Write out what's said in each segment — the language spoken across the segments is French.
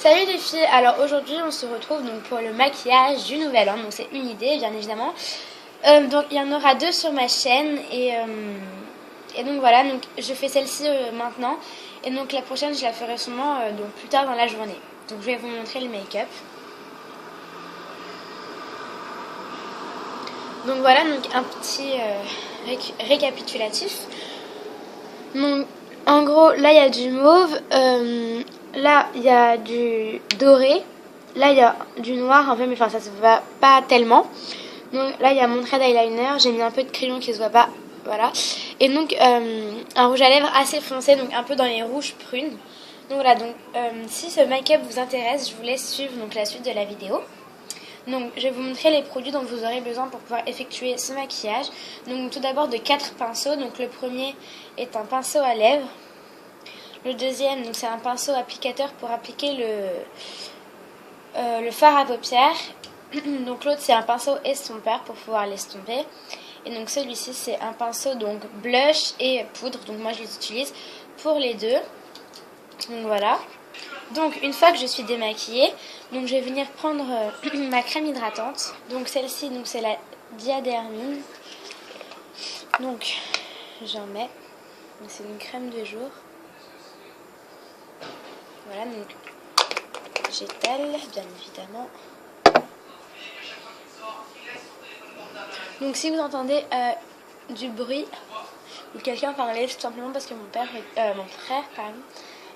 Salut les filles, alors aujourd'hui on se retrouve donc pour le maquillage du nouvel an, donc c'est une idée bien évidemment. Donc il y en aura deux sur ma chaîne et donc voilà, donc je fais celle-ci maintenant et donc la prochaine je la ferai sûrement donc plus tard dans la journée. Donc je vais vous montrer le make-up. Donc voilà, donc un petit récapitulatif. Donc en gros là il y a du mauve, là il y a du doré, là il y a du noir un peu, mais enfin ça se voit pas tellement. Donc là il y a mon trait d'eyeliner, j'ai mis un peu de crayon qui se voit pas, voilà. Et donc un rouge à lèvres assez foncé, donc un peu dans les rouges prunes. Donc voilà, donc si ce make-up vous intéresse, je vous laisse suivre donc la suite de la vidéo. Donc je vais vous montrer les produits dont vous aurez besoin pour pouvoir effectuer ce maquillage. Donc tout d'abord de 4 pinceaux. Donc le premier est un pinceau à lèvres. Le deuxième, donc c'est un pinceau applicateur pour appliquer le fard à paupières. Donc l'autre c'est un pinceau estompeur pour pouvoir l'estomper. Et donc celui-ci c'est un pinceau donc blush et poudre. Donc moi je les utilise pour les deux. Donc voilà. Donc une fois que je suis démaquillée, donc je vais venir prendre ma crème hydratante. Donc celle-ci, donc c'est la Diadermine. Donc j'en mets. C'est une crème de jour. Voilà, donc j'étale bien évidemment. Donc si vous entendez du bruit ou quelqu'un parler, c'est tout simplement parce que mon frère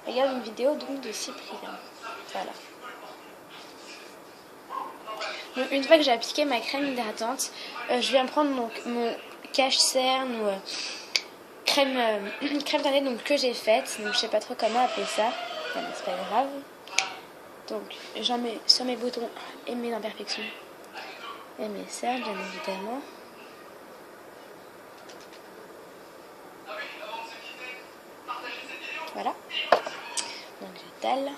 regarde une vidéo donc de Cyprien. Voilà. Donc une fois que j'ai appliqué ma crème hydratante, je viens prendre donc mon cache-cerne ou crème teintée donc que j'ai faite. Donc je sais pas trop comment appeler ça. Mais c'est pas grave. Donc j'en mets sur mes boutons et mes imperfections et mes cernes bien évidemment. Voilà. Donc j'étale.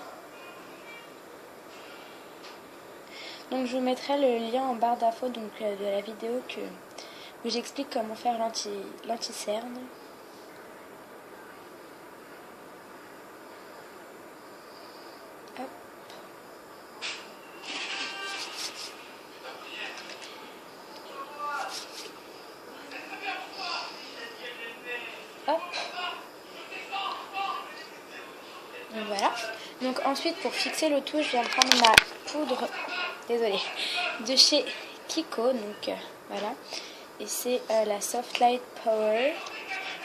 Donc je vous mettrai le lien en barre d'infos donc de la vidéo où j'explique comment faire l'anti-cerne. Hop. Hop. Donc voilà. Donc ensuite pour fixer le tout, je viens prendre ma poudre, de chez Kiko. Donc voilà. Et c'est la Soft Light Power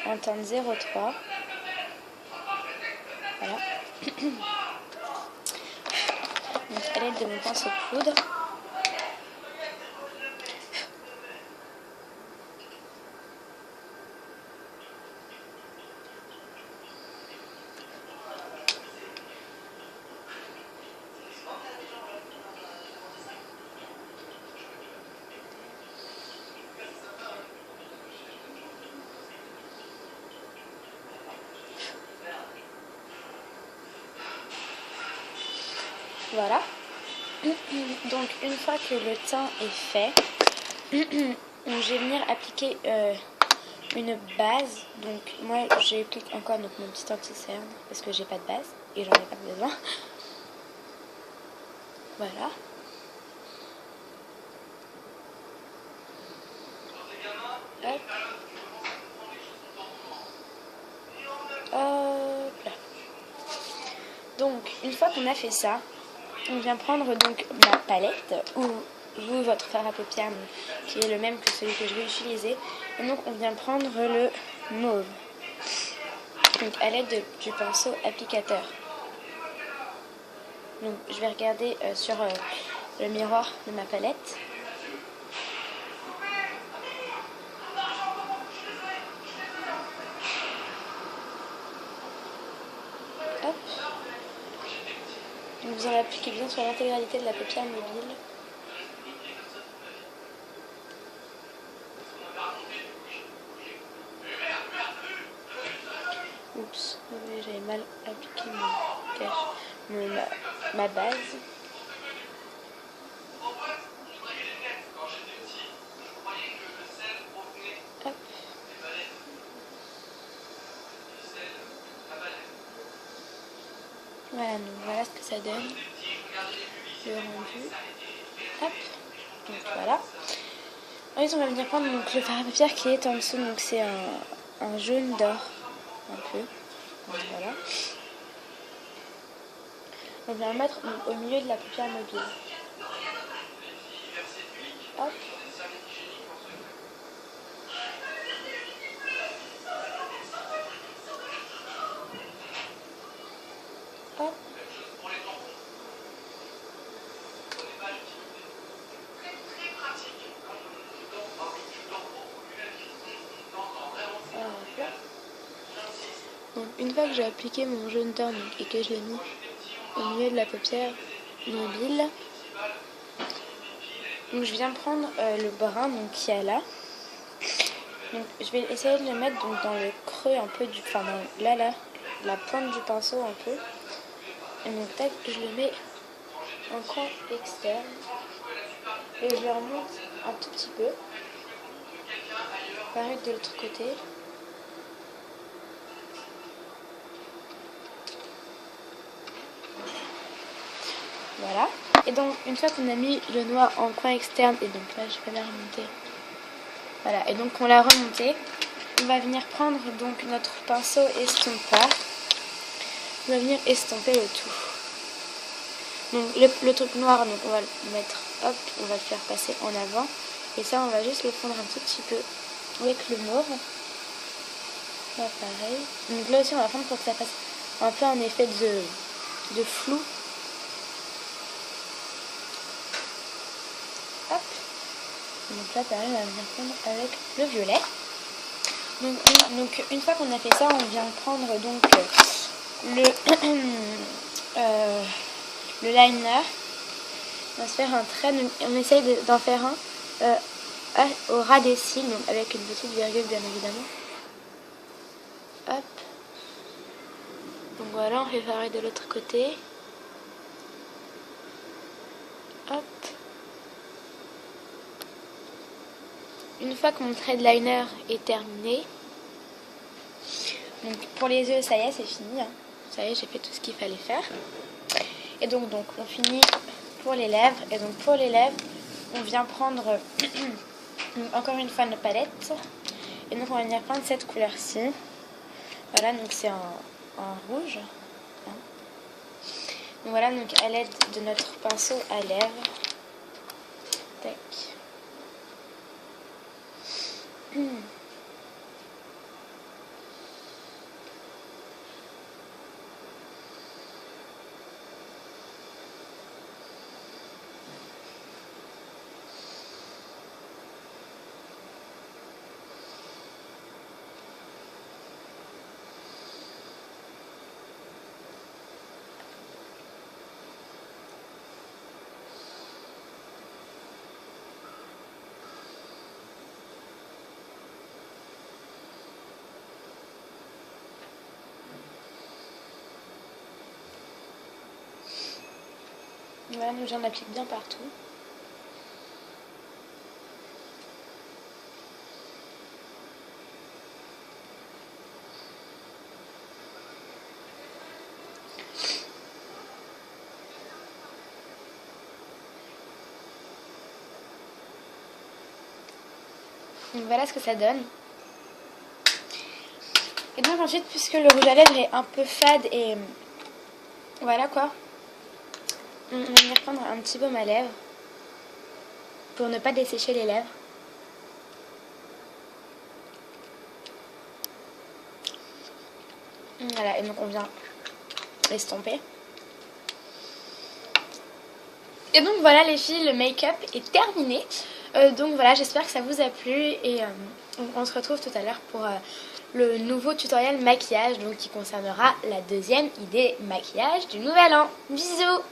en teinte 03. Voilà. Donc à l'aide de mon pinceau de poudre. Voilà. Donc une fois que le teint est fait, je vais venir appliquer une base. Donc moi j'applique encore donc, mon petit anti-cerne parce que j'ai pas de base et j'en ai pas besoin. Voilà. Hop. Hop là. Donc une fois qu'on a fait ça, on vient prendre donc ma palette ou vous votre fard à paupières qui est le même que celui que je vais utiliser. Et donc on vient prendre le mauve. Donc à l'aide du pinceau applicateur. Donc je vais regarder sur le miroir de ma palette. Hop. Donc vous en appliquez bien sur l'intégralité de la paupière mobile. Oups, j'avais mal appliqué ma base. Hop. Voilà, donc voilà ce que ça donne. le rendu. Hop, donc voilà. Ensuite on va venir prendre donc, le fard à paupières qui est en dessous, donc c'est un jaune d'or, un peu. Donc voilà. On vient le mettre au milieu de la paupière mobile. Hop. Hop. Voilà. Donc une fois que j'ai appliqué mon jaune d'or et que je l'ai mis au milieu de la paupière mobile, donc je viens prendre le brun donc, qui est là. Donc je vais essayer de le mettre donc, dans le creux un peu du... Enfin là, la pointe du pinceau un peu. Et donc tac, je le mets en coin externe. Et je le remonte un tout petit peu. Pareil de l'autre côté. Voilà. Et donc une fois qu'on a mis le noir en coin externe, et donc là je vais la remonter. Voilà, et donc on l'a remonté. On va venir prendre donc notre pinceau estompeur. On va venir estomper le tout. Donc le truc noir, donc on va le mettre, hop, on va le faire passer en avant. Et ça on va juste le fondre un tout petit peu avec le mauve. Là pareil. Donc là aussi on va fondre pour que ça fasse un peu un effet de flou. Hop. Donc là pareil on va venir fondre avec le violet. Donc une fois qu'on a fait ça, on vient prendre donc le liner. On va se faire un trait, donc on essaye d'en faire un au ras des cils, donc avec une petite virgule bien évidemment. Hop. Donc voilà, on fait pareil de l'autre côté. Hop. Une fois que mon trait de liner est terminé, donc pour les yeux, ça y est, c'est fini. Hein. Ça y est, j'ai fait tout ce qu'il fallait faire. Et donc on finit pour les lèvres. Et donc pour les lèvres, on vient prendre encore une fois nos palettes. Et donc on va venir prendre cette couleur-ci. Voilà, donc c'est un rouge. Hein. Donc voilà, donc à l'aide de notre pinceau à lèvres. Tac. Voilà, donc j'en applique bien partout. Donc voilà ce que ça donne. Et donc ensuite, puisque le rouge à lèvres est un peu fade et voilà quoi, on va venir prendre un petit baume à lèvres pour ne pas dessécher les lèvres. Voilà, et donc on vient l'estomper. Et donc voilà les filles, le make-up est terminé. Donc voilà, j'espère que ça vous a plu et on se retrouve tout à l'heure pour le nouveau tutoriel maquillage donc qui concernera la deuxième idée maquillage du nouvel an. Bisous!